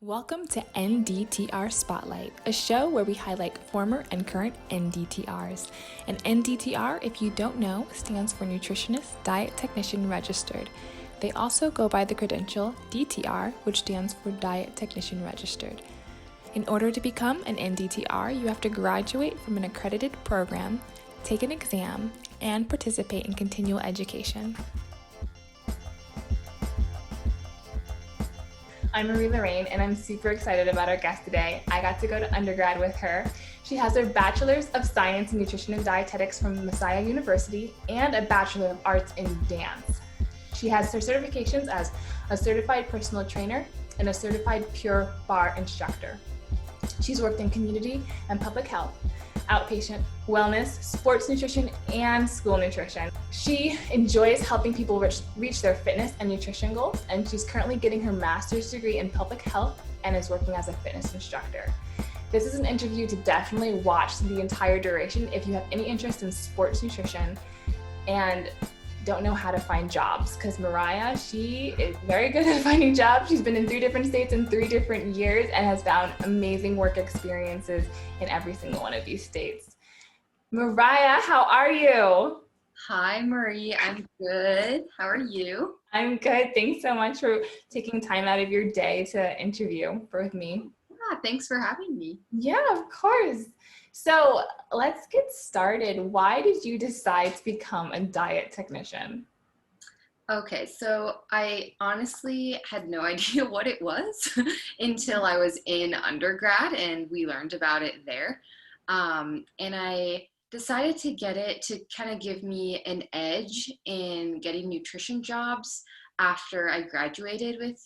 Welcome to NDTR Spotlight, a show where we highlight former and current NDTRs. An NDTR, if you don't know, stands for Nutritionist Diet Technician Registered. They also go by the credential DTR, which stands for Diet Technician Registered. In order to become an NDTR, you have to graduate from an accredited program, take an exam, and participate in continual education. I'm Marie Lorraine, and I'm super excited about our guest today. I got to go to undergrad with her. She has her Bachelor's of Science in Nutrition and Dietetics from Moriah University and a Bachelor of Arts in Dance. She has her certifications as a certified personal trainer and a certified pure barre instructor. She's worked in community and public health, outpatient wellness, sports nutrition, and school nutrition. She enjoys helping people reach their fitness and nutrition goals, and she's currently getting her master's degree in public health and is working as a fitness instructor. This is an interview to definitely watch the entire duration if you have any interest in sports nutrition and don't know how to find jobs, because Moriah, she is very good at finding jobs. She's been in 3 different states in 3 different years and has found amazing work experiences in every single one of these states. Moriah, how are you? Hi, Marie. I'm good. How are you? I'm good. Thanks so much for taking time out of your day to interview with me. Yeah, thanks for having me. Yeah, of course. So let's get started. Why did you decide to become a diet technician? Okay, so I honestly had no idea what it was until I was in undergrad and we learned about it there. And I decided to get it to kind of give me an edge in getting nutrition jobs after I graduated with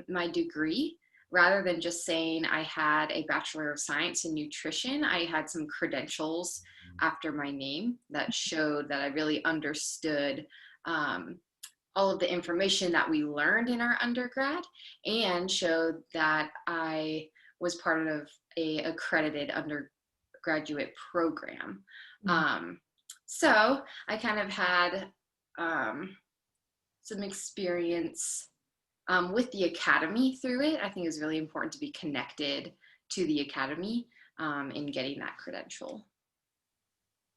my degree. Rather than just saying I had a Bachelor of Science in Nutrition, I had some credentials after my name that showed that I really understood all of the information that we learned in our undergrad and showed that I was part of a accredited undergraduate program. So I kind of had some experience with the academy through it. I think it's really important to be connected to the academy in getting that credential.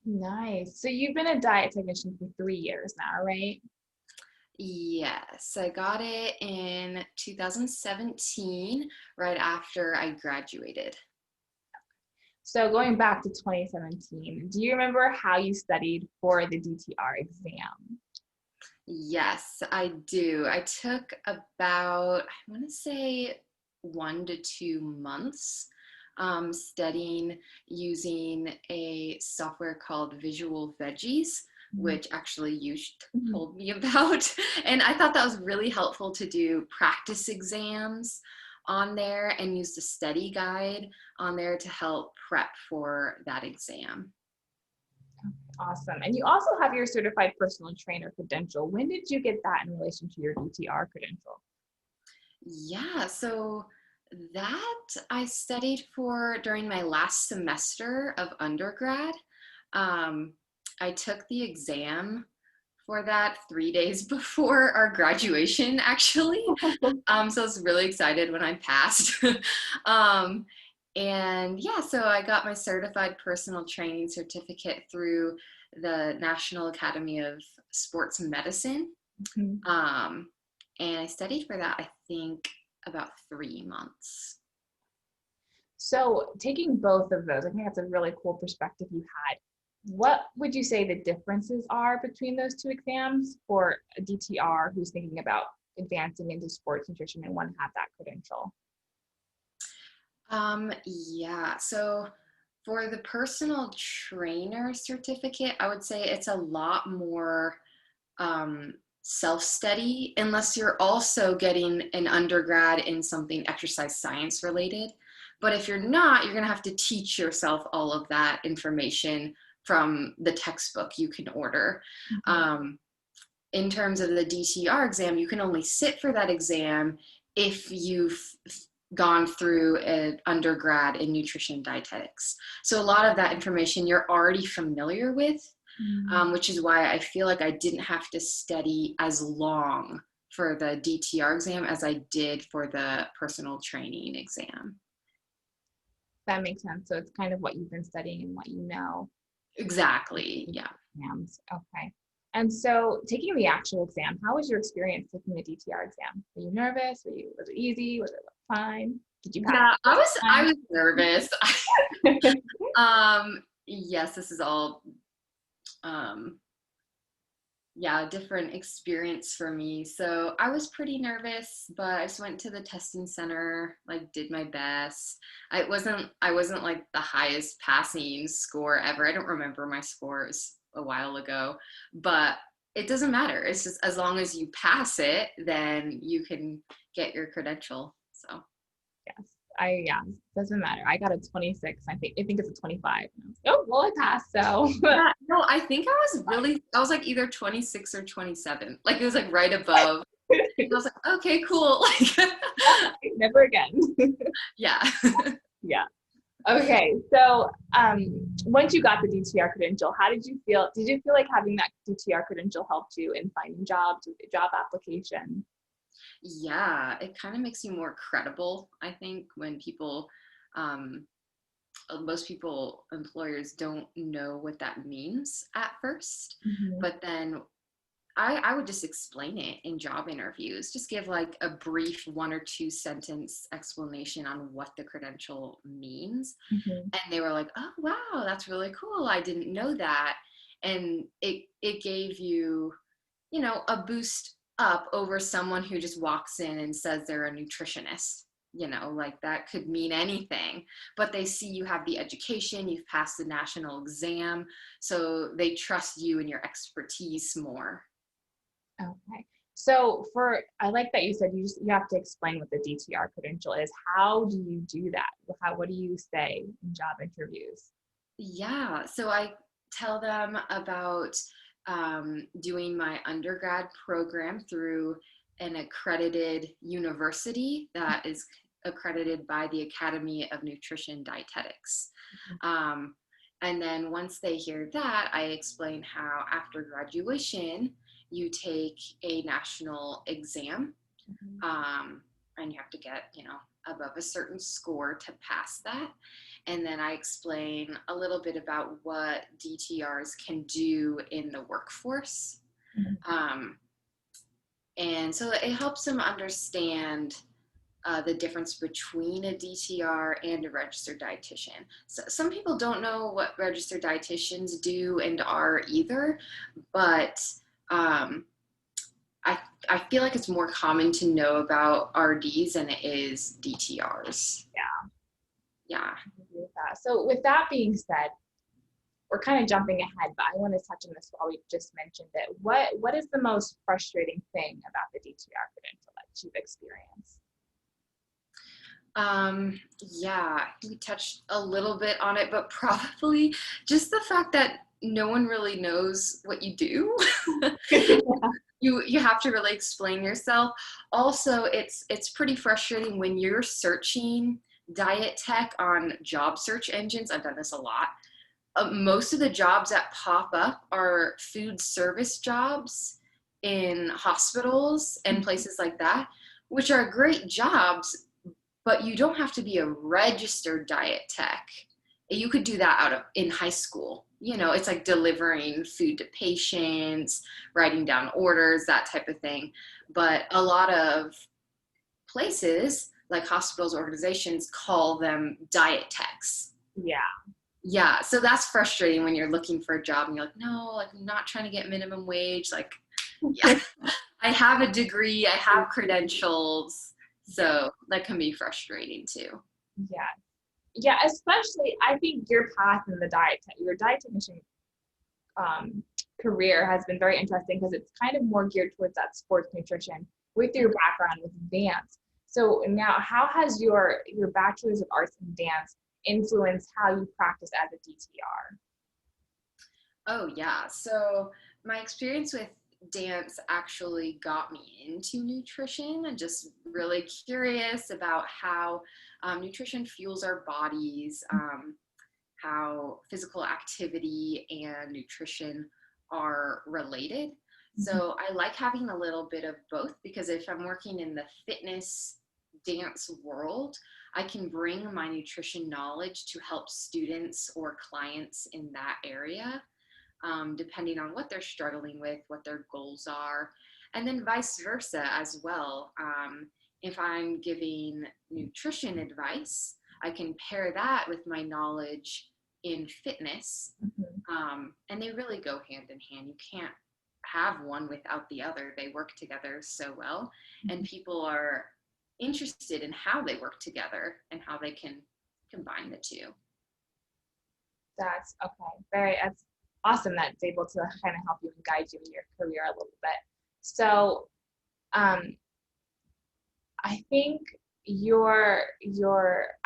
Nice. So you've been a diet technician for 3 years now, right? Yes, I got it in 2017, right after I graduated. So going back to 2017, do you remember how you studied for the DTR exam? Yes, I do. I took about, I want to say 1 to 2 months studying using a software called Visual Veggies, which actually you told me about. And I thought that was really helpful to do practice exams on there and use the study guide on there to help prep for that exam. Awesome. And you also have your certified personal trainer credential. When did you get that in relation to your DTR credential? Yeah, so that I studied for during my last semester of undergrad. I took the exam for that 3 days before our graduation, actually. So I was really excited when I passed. And yeah, so I got my certified personal training certificate through the National Academy of Sports Medicine. And I studied for that, I think, about 3 months. So taking both of those, I think that's a really cool perspective you had. What would you say the differences are between those 2 exams for a DTR who's thinking about advancing into sports nutrition and want to have that credential? Yeah, so for the personal trainer certificate, I would say it's a lot more self-study, unless you're also getting an undergrad in something exercise science related. But if you're not, you're going to have to teach yourself all of that information from the textbook you can order. In terms of the DTR exam, you can only sit for that exam if you've gone through an undergrad in nutrition dietetics. So a lot of that information you're already familiar with, which is why I feel like I didn't have to study as long for the DTR exam as I did for the personal training exam. That makes sense. So it's kind of what you've been studying and what you know. Exactly. Yeah. Exams. Okay. And so taking the actual exam, how was your experience taking the DTR exam? Were you nervous? Was it easy? Was it fine? Did you pass? Yeah, I was nervous. Yes, this is all yeah, a different experience for me. So I was pretty nervous, but I just went to the testing center, like did my best. I wasn't like the highest passing score ever. I don't remember my scores a while ago, but it doesn't matter. It's just as long as you pass it, then you can get your credential. So Yes. Yeah, it doesn't matter. I got a 26. I think it's a 25. Oh, well, I passed. So yeah, no, I was like either 26 or 27. Like it was like right above. And I was like, okay, cool. Like never again. yeah. Yeah. Okay. So once you got the DTR credential, how did you feel? Did you feel like having that DTR credential helped you in finding jobs, with the job application? Yeah, it kind of makes you more credible, I think, when people, um, most people, employers don't know what that means at first. Mhm. But then I would just explain it in job interviews, just give like a brief 1 or 2 sentence explanation on what the credential means. Mhm. And they were like, oh, wow, that's really cool. I didn't know that. And it gave you, you know, a boost up over someone who just walks in and says they're a nutritionist. You know, like that could mean anything, but they see you have the education, you've passed the national exam, so they trust you and your expertise more. Okay. So I like that you said you have to explain what the DTR credential is. How do you do that? What do you say in job interviews? Yeah, so I tell them about doing my undergrad program through an accredited university that is accredited by the Academy of Nutrition Dietetics. Um, and then once they hear that, I explain how after graduation, you take a national exam, Mhm. and you have to get, you know, above a certain score to pass that. And then I explain a little bit about what DTRs can do in the workforce. Mhm. Um, and so it helps them understand the difference between a DTR and a registered dietitian. So some people don't know what registered dietitians do and are either, but um, I, I feel like it's more common to know about RDs than it is DTRs. Yeah, Yeah. I agree with that. So with that being said, we're kind of jumping ahead, but I want to touch on this while we just mentioned it. What is the most frustrating thing about the DTR credential that you've experienced? Yeah, we touched a little bit on it, but probably just the fact that no one really knows what you do. You have to really explain yourself. Also, it's pretty frustrating when you're searching diet tech on job search engines. I've done this a lot. Most of the jobs that pop up are food service jobs in hospitals and places like that, which are great jobs, but you don't have to be a registered diet tech. You could do that in high school. You know, it's like delivering food to patients, writing down orders, that type of thing. But a lot of places, like hospitals, organizations, call them diet techs. Yeah. Yeah, so that's frustrating when you're looking for a job and you're like, no, like I'm not trying to get minimum wage. Like, yeah, I have a degree, I have credentials, so that can be frustrating too. Yeah. Yeah, especially I think your path in your diet technician career has been very interesting because it's kind of more geared towards that sports nutrition with your background with dance. So now, how has your bachelor's of arts in dance influenced how you practice as a DTR? Oh, yeah. So my experience with dance actually got me into nutrition and just really curious about how nutrition fuels our bodies, how physical activity and nutrition are related. So I like having a little bit of both, because if I'm working in the fitness dance world, I can bring my nutrition knowledge to help students or clients in that area, depending on what they're struggling with, what their goals are, and then vice versa as well. If I'm giving nutrition advice, I can pair that with my knowledge in fitness, and they really go hand in hand. You can't have one without the other. They work together so well, and people are interested in how they work together and how they can combine the two. That's okay. That's awesome that it's able to kind of help you and guide you in your career a little bit. So, I think your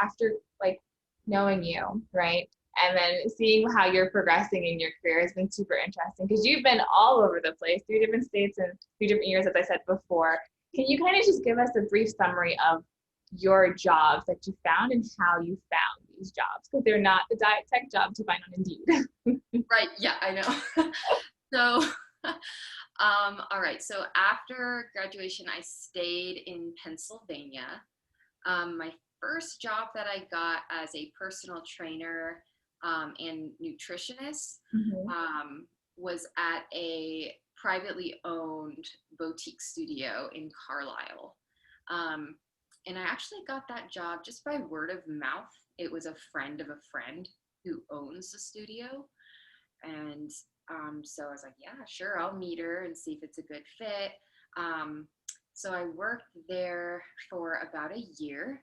after like knowing you, right? And then seeing how you're progressing in your career has been super interesting, because you've been all over the place, 3 different states and 3 different years, as I said before. Can you kind of just give us a brief summary of your jobs that you found and how you found these jobs? Because they're not the diet tech jobs you find on Indeed. Right. Yeah, I know. So, all right. So after graduation, I stayed in Pennsylvania. My first job that I got as a personal trainer and nutritionist was at a privately owned boutique studio in Carlisle. And I actually got that job just by word of mouth. It was a friend of a friend who owns the studio. And so I was like, yeah, sure, I'll meet her and see if it's a good fit. So I worked there for about a year,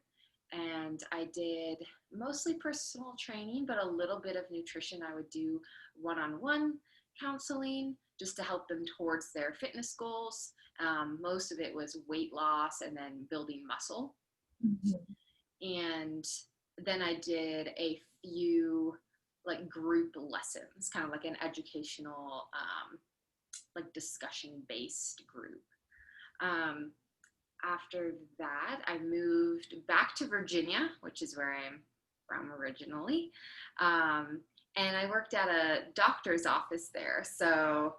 and I did mostly personal training, but a little bit of nutrition. I would do one-on-one counseling just to help them towards their fitness goals. Most of it was weight loss and then building muscle. And then I did a few like group lessons, kind of like an educational, like discussion-based group. After that, I moved back to Virginia, which is where I'm from originally. And I worked at a doctor's office there. So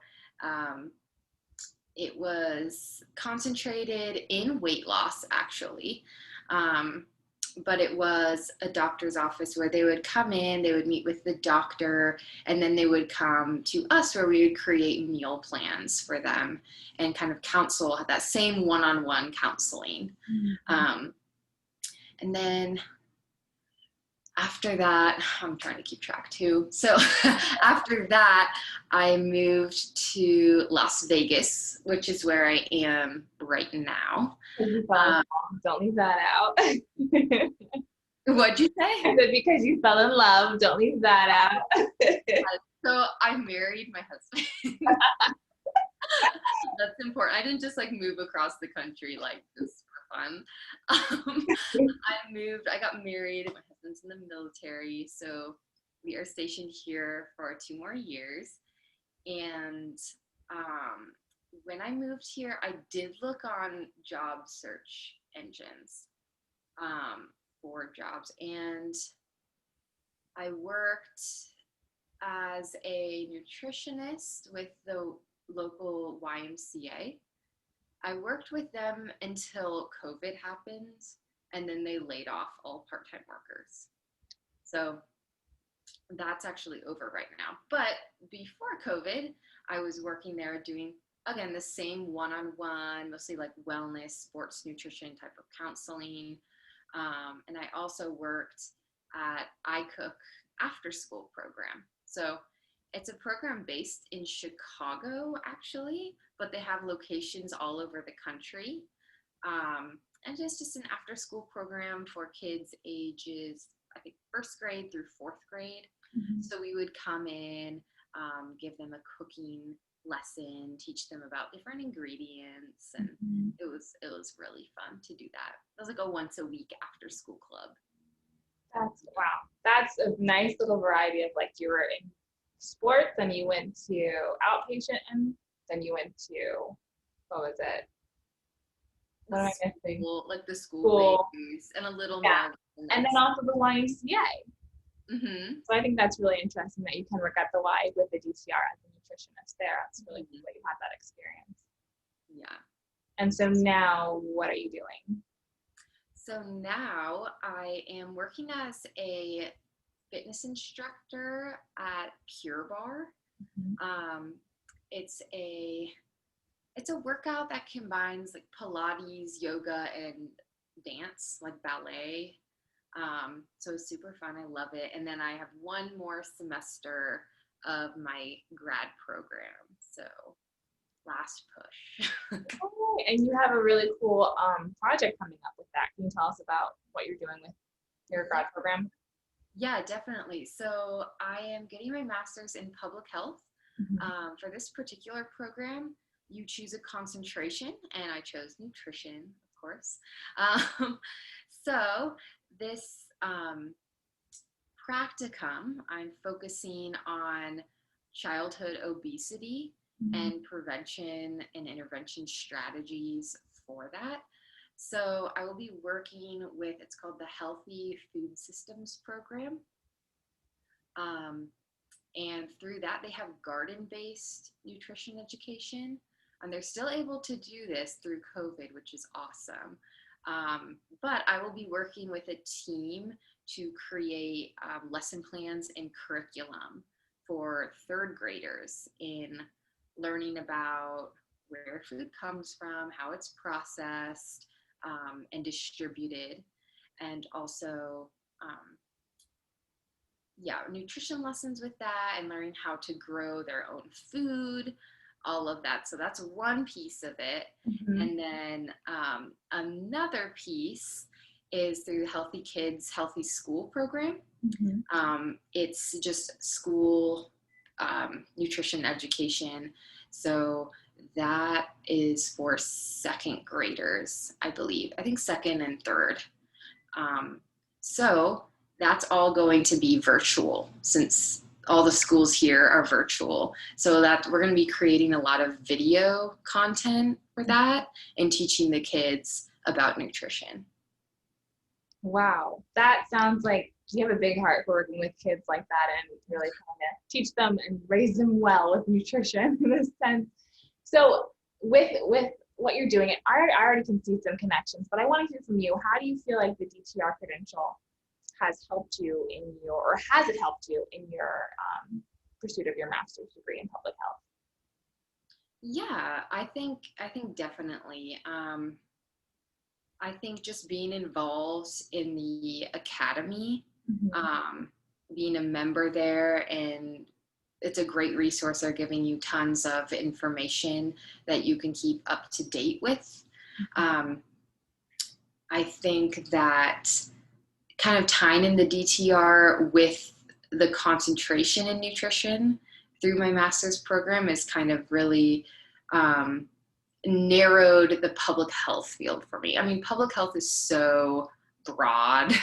it was concentrated in weight loss, actually. But it was a doctor's office where they would come in, they would meet with the doctor, and then they would come to us where we would create meal plans for them and kind of counsel, that same one-on-one counseling. And then after that, I'm trying to keep track too. So after that, I moved to Las Vegas, which is where I am right now. Don't leave that out. What'd you say? I said because you fell in love. Don't leave that out. So I married my husband. That's important. I didn't just like move across the country like just for fun. I got married. My husband's in the military, so we are stationed here for 2 more years. And when I moved here, I did look on job search engines for jobs, and I worked as a nutritionist with the local YMCA. I worked with them until COVID happened, and then they laid off all part-time workers. So that's actually over right now. But before COVID, I was working there doing, again, the same one-on-one, mostly like wellness, sports nutrition type of counseling. And I also worked at iCook after school program. So it's a program based in Chicago, actually, but they have locations all over the country. And it's just an after school program for kids ages, I think, 1st grade through 4th grade. So we would come in, give them a cooking lesson, teach them about different ingredients, and it was really fun to do that. It was like a once a week after school club. Wow. That's a nice little variety of, like, you were in sports, then you went to outpatient, and then you went to, what was it? What am I missing? Like the school. Babies and a little more. And then also the YMCA. Mm-hmm. So I think that's really interesting that you can work at the Y with the DTR as a nutritionist there. That's really cool that you had that experience. Yeah. And so now what are you doing? So now I am working as a fitness instructor at Pure Barre. Um, it's a workout that combines like Pilates, yoga, and dance, like ballet. So it's super fun. I love it. And then I have one more semester of my grad program. So last push. Oh, and you have a really cool project coming up with that. Can you tell us about what you're doing with your grad program? Yeah, definitely. So I am getting my master's in public health. For this particular program, you choose a concentration, and I chose nutrition, of course. So this practicum, I'm focusing on childhood obesity and prevention and intervention strategies for that. So I will be working with, it's called the Healthy Food Systems Program. And through that, they have garden-based nutrition education. And they're still able to do this through COVID, which is awesome. But I will be working with a team to create lesson plans and curriculum for third graders in learning about where food comes from, how it's processed and distributed, and also nutrition lessons with that and learning how to grow their own food, all of that. So that's one piece of it. And then another piece is through the Healthy Kids, Healthy School program. It's just school nutrition education. So that is for second graders, I believe. I think second and third. So that's all going to be virtual since all the schools here are virtual. So that we're going to be creating a lot of video content for that and teaching the kids about nutrition. Wow, that sounds like you have a big heart for working with kids like that and really trying to teach them and raise them well with nutrition in a sense. So with what you're doing, I already can see some connections, but I want to hear from you. How do you feel like the DTR credential has helped you in your, or has it helped you in your pursuit of your master's degree in public health? Yeah, I think definitely. I think just being involved in the academy, being a member there, and it's a great resource. They're giving you tons of information that you can keep up to date with. I think that kind of tying in the DTR with the concentration in nutrition through my master's program is kind of really narrowed the public health field for me. I mean, public health is so broad.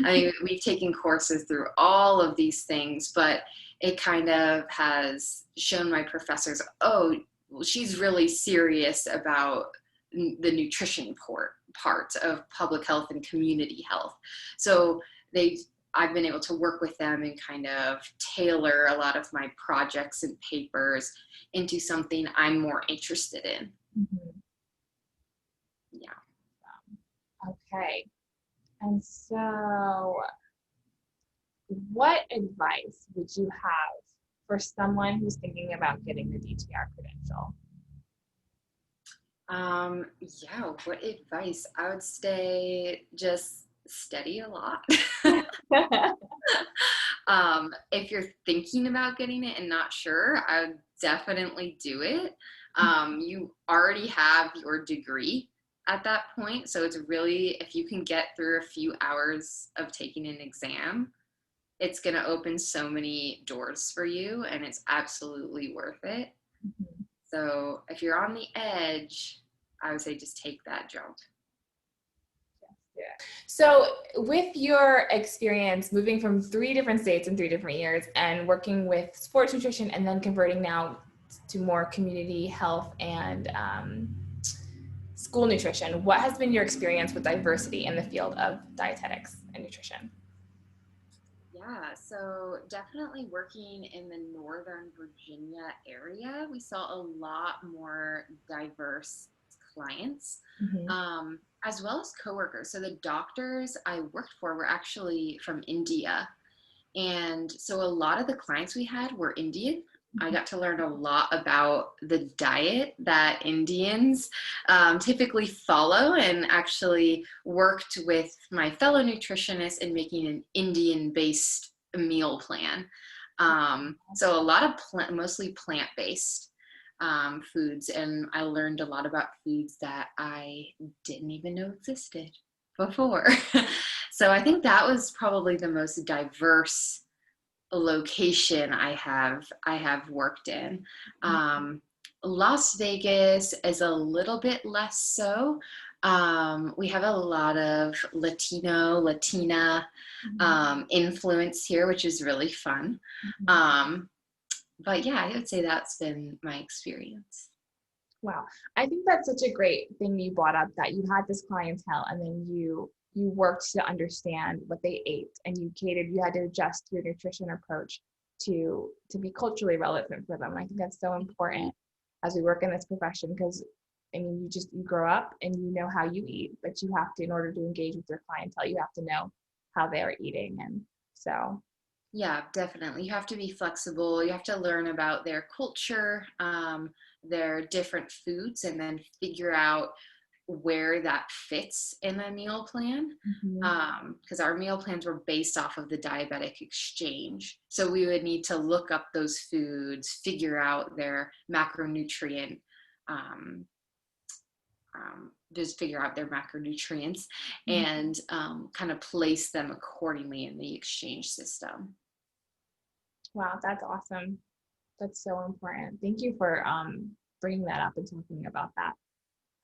I mean, we've taken courses through all of these things, but it kind of has shown my professors, oh, well, she's really serious about the nutrition part of public health and community health. So I've been able to work with them and kind of tailor a lot of my projects and papers into something I'm more interested in. Yeah. Okay. And so what advice would you have for someone who's thinking about getting the DTR credential? Yeah, what advice? I would say just study a lot. If you're thinking about getting it and not sure, I would definitely do it. You already have your degree at that point, so it's really, if you can get through a few hours of taking an exam, it's going to open so many doors for you, and it's absolutely worth it. So if you're on the edge, I would say just take that jump. So with your experience moving from 3 different states in 3 different years and working with sports nutrition and then converting now to more community health and school nutrition, what has been your experience with diversity in the field of dietetics and nutrition? Yeah, so definitely working in the Northern Virginia area, we saw a lot more diverse clients, Hmm. as well as coworkers. So the doctors I worked for were actually from India. And so a lot of the clients we had were Indian. I got to learn a lot about the diet that Indians typically follow, and actually worked with my fellow nutritionist in making an Indian based meal plan. So a lot of mostly plant based foods, and I learned a lot about foods that I didn't even know existed before. So I think that was probably the most diverse location I have worked in. Um, Las Vegas is a little bit less so. We have a lot of Latina influence here, which is really fun. Hmm. Um, but yeah, I would say that's been my experience. Wow. I think that's such a great thing you brought up, that you had this clientele and then you worked to understand what they ate, and you catered, you had to adjust your nutrition approach to be culturally relevant for them. And I think that's so important as we work in this profession, because I mean, you grow up and you know how you eat, but you have to, in order to engage with your clientele, you have to know how they're eating. And so, Yeah, definitely. You have to be flexible. You have to learn about their culture, their different foods, and then figure out where that fits in a meal plan. mhm, Because our meal plans were based off of the diabetic exchange. So we would need to look up those foods, figure out their macronutrient, um, just figure out their macronutrients, mhm. and kind of place them accordingly in the exchange system. Wow, that's awesome. That's so important. Thank you for bringing that up and talking about that.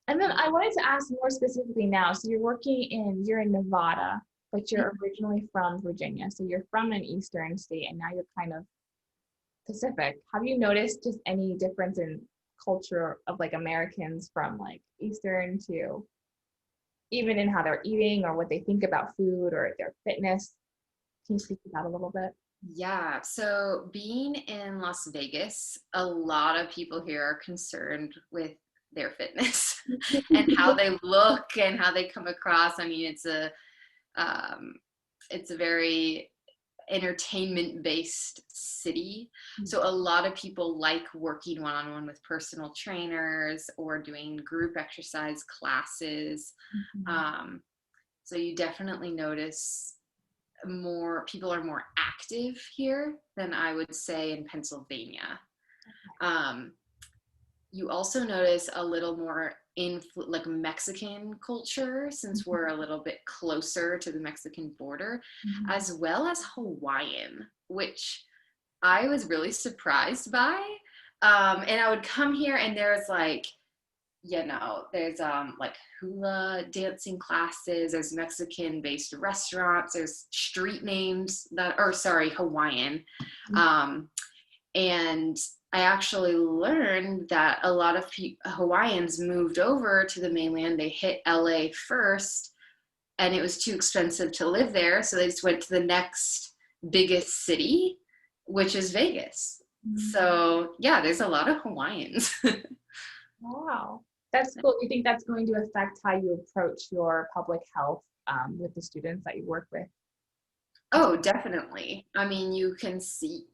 And then I wanted to ask more specifically now. So you're in Nevada, but you're originally from Virginia. So you're from an eastern state, and now you're kind of Pacific. Have you noticed just any difference in culture of like Americans from like eastern to, even in how they're eating or what they think about food or their fitness? Can you speak to that a little bit? Yeah, so being in Las Vegas, a lot of people here are concerned with their fitness and how they look and how they come across. I mean, um, it's a very entertainment based city. So a lot of people like working one on one with personal trainers or doing group exercise classes. Mhm. Um, so you definitely notice more people are more active here than I would say in Pennsylvania. Um, you also notice a little more like Mexican culture, since we're a little bit closer to the Mexican border, Mhm. as well as Hawaiian, which I was really surprised by. And I would come here and there's like, there's like hula dancing classes, there's Mexican based restaurants, there's street names that are, sorry, Hawaiian. Um, and I actually learned that a lot of Hawaiians moved over to the mainland. They hit LA first, and it was too expensive to live there. So they just went to the next biggest city, which is Vegas. Mhm. So, yeah, there's a lot of Hawaiians. Wow. That's cool. Do you think that's going to affect how you approach your public health with the students that you work with? Oh, definitely. I mean, you can see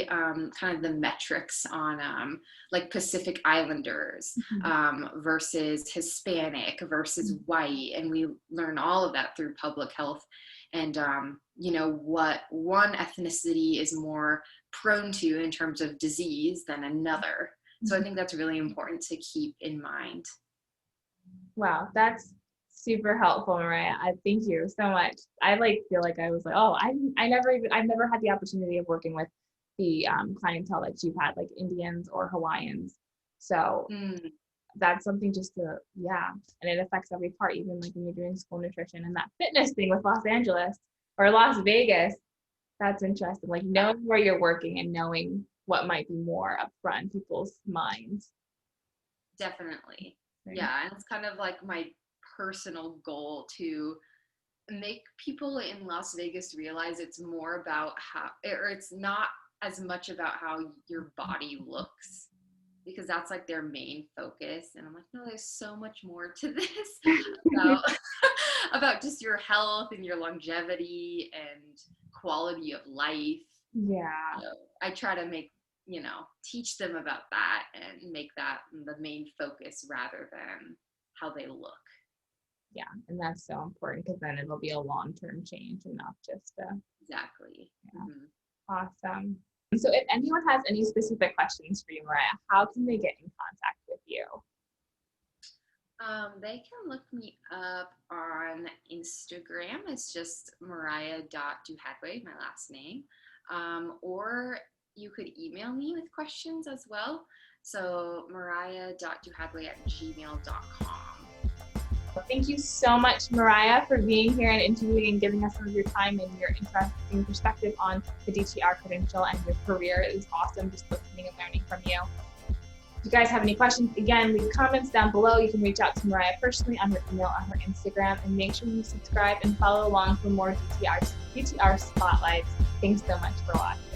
kind of the metrics on like Pacific Islanders Mhm. versus Hispanic versus white, and we learn all of that through public health, and what one ethnicity is more prone to in terms of disease than another. So I Mhm. think that's really important to keep in mind. Wow, that's super helpful, Mariah. I thank you so much. I like feel like I was like, oh, I've never had the opportunity of working with the clientele that you've had, like Indians or Hawaiians. So Mm, that's something just to, yeah, and it affects every part, even like when you're doing school nutrition and that fitness thing with Los Angeles or Las Vegas. That's interesting. Like yeah, knowing where you're working and knowing what might be more upfront in people's minds. definitely. Right? Yeah, and it's kind of like my personal goal to make people in Las Vegas realize it's more about it's not as much about how your body looks, because that's like their main focus. And I'm like, no, there's so much more to this about about just your health and your longevity and quality of life. Yeah. So I try to teach them about that and make that the main focus rather than how they look. Yeah, and that's so important because then it'll be a long-term change and not just a. Exactly. Yeah. Mm-hmm. Awesome. So if anyone has any specific questions for you, Moriah, how can they get in contact with you? They can look me up on Instagram. It's just Moriah.Duhadway, my last name. Or you could email me with questions as well. So Moriah.Duhadway@gmail.com. Well, thank you so much, Moriah, for being here and interviewing and giving us some of your time and your interesting perspective on the DTR credential and your career. It was awesome just listening and learning from you. If you guys have any questions, again, leave comments down below. You can reach out to Moriah personally on her email, on her Instagram, and make sure you subscribe and follow along for more DTR spotlights. Thanks so much for watching.